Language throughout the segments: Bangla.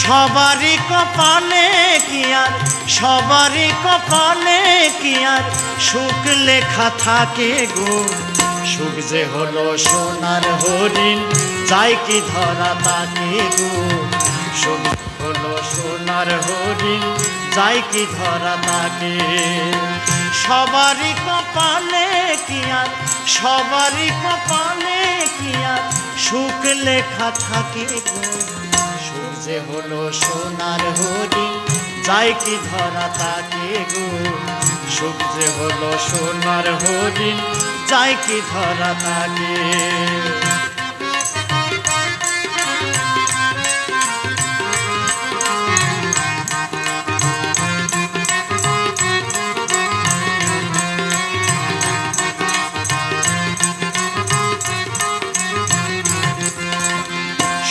সবারই কপালে কি আর সবারই কপালে কি আর সুখ লেখা থাকে গো। সুখ যে হলো সোনার হরিণ যায় কি ধরা তাকে গো। সুখ হলো সোনার হরিণ যায় কি ধরা তাকে। সবারই কপালে কি আর সবারই কপালে কি আর সুখ লেখা থাকে গো। সুখ যে হলো সোনার হরিণ যায় কি ধরা তাকে গো। সুখ যে হলো সোনার হরিণ যায় কি ধরা তাকে।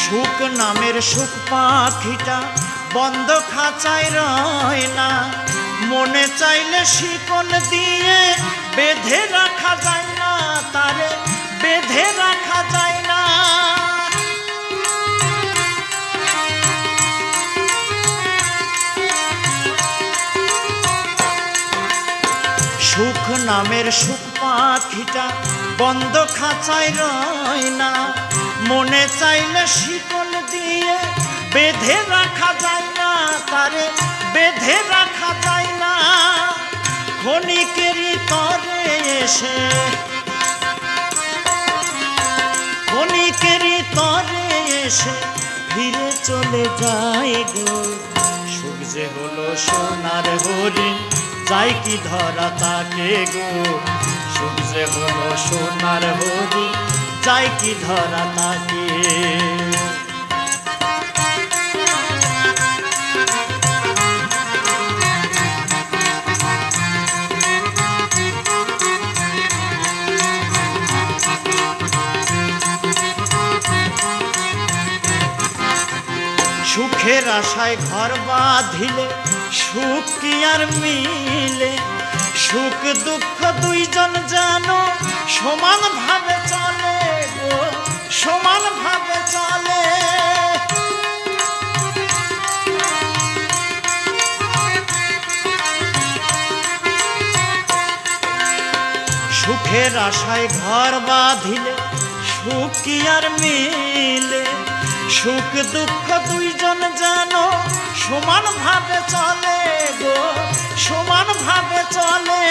সুখ নামের সুখ পাখিটা বন্ধ খাঁচায় রয় না। মনে চাইলে শিকল দিয়ে বেঁধে রাখা যায় না, তারে বেঁধে রাখা যায় না। সুখ নামের সুখ পাখিটা বন্ধ খাঁচায় রয় না। মনে চাইলে শিকল দিয়ে বেঁধে রাখা যায় না, তারে বেঁধে রাখা যায় না। ক্ষণিকেরই তরে এসে ক্ষণিকেরই তরে এসে ফিরে চলে যায় গো। সুখ যে হলো সোনার হরিণ যায় কি ধরা তাকে গো। সুখ যে হলো সোনার হরিণ যায় কি ধরা তাকে। সুখের আশায় ঘর বাঁধিলে সুখ কি আর মিলে। সুখ দুঃখ দুইজন যেন সমান ভাবে চলে গো, সমান ভাবে চলে। সুখের আশায় ঘর বাঁধিলে সুখ কি আর মিলে। সুখ দুঃখ দুইজন যেন সমান ভাবে চলে গো, সমান ভাবে চলে।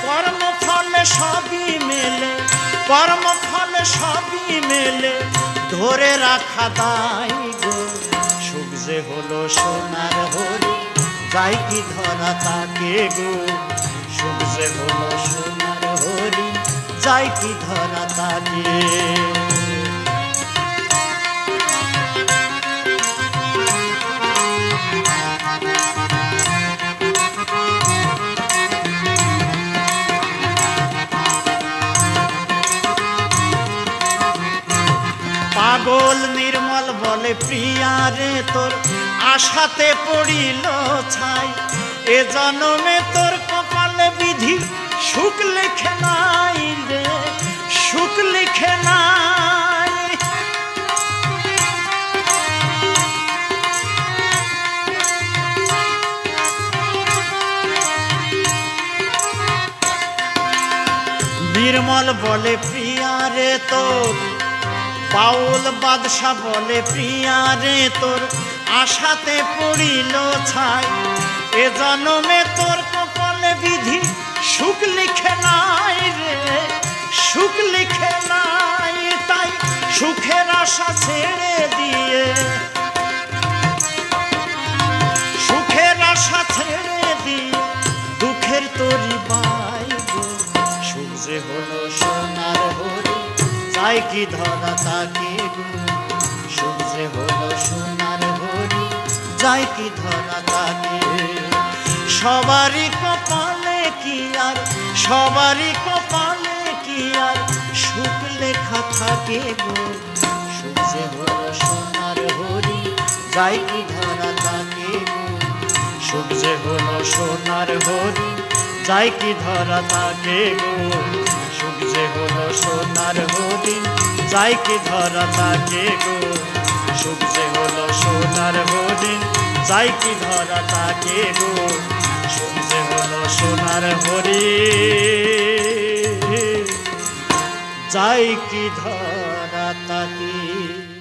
কর্ম ফলে সবই মেলে, কর্ম ফলে সবই মেলে, ধরে রাখা দায় গো। সুখ যে হলো সোনার হরিণ যায় কি ধরা তাকে গো। সুখ যে হলো সোনার হরিণ যায় কি ধরা তাকে। পাগল নির্মল বলে প্রিয়া রে তোর আশাতে পড়িল ছাই। এ জন্মে তোর কপালে বিধি সুখ লিখে নাই রে, সুখ লিখে নাই। নির্মল বলে প্রিয়া রে তোর, বাউল বাদশা বলে প্রিয়া রে তোর আশাতে পড়িল ছাই। এ জন্মে তোর কপালে বিধি সুখ লিখে নাই রে, সুখ লিখে নাই। তাই সুখের আশা ছেড়ে দিয়ে, সুখের আশা ছেড়ে দিয়ে দুঃখের তরি বাই গো। সুখ যে হলো সোনার হরিণ যায় কি ধরা তাকে গো। সুখ যে হলো সোনার হরিণ যায় কি ধরা তাকে। সবারই কপালে কি আর সবারই কপালে কি আর সুখ লেখা থাকে গো। সুখ যে হলো সোনার হরিণ যায় কি ধরা তাকে গো। সুখ যে হলো সোনার হরিণ যায় কি ধরা তাকে গো। সুখ যে হলো সোনার হরিণ যায় কি ধরা তাকে গো। সুখ যে হলো সোনার হরিণ যাই কি ধরা তাকে গো সুখ যে হলো সোনার হরিণ যাই কি ধরা তাকে।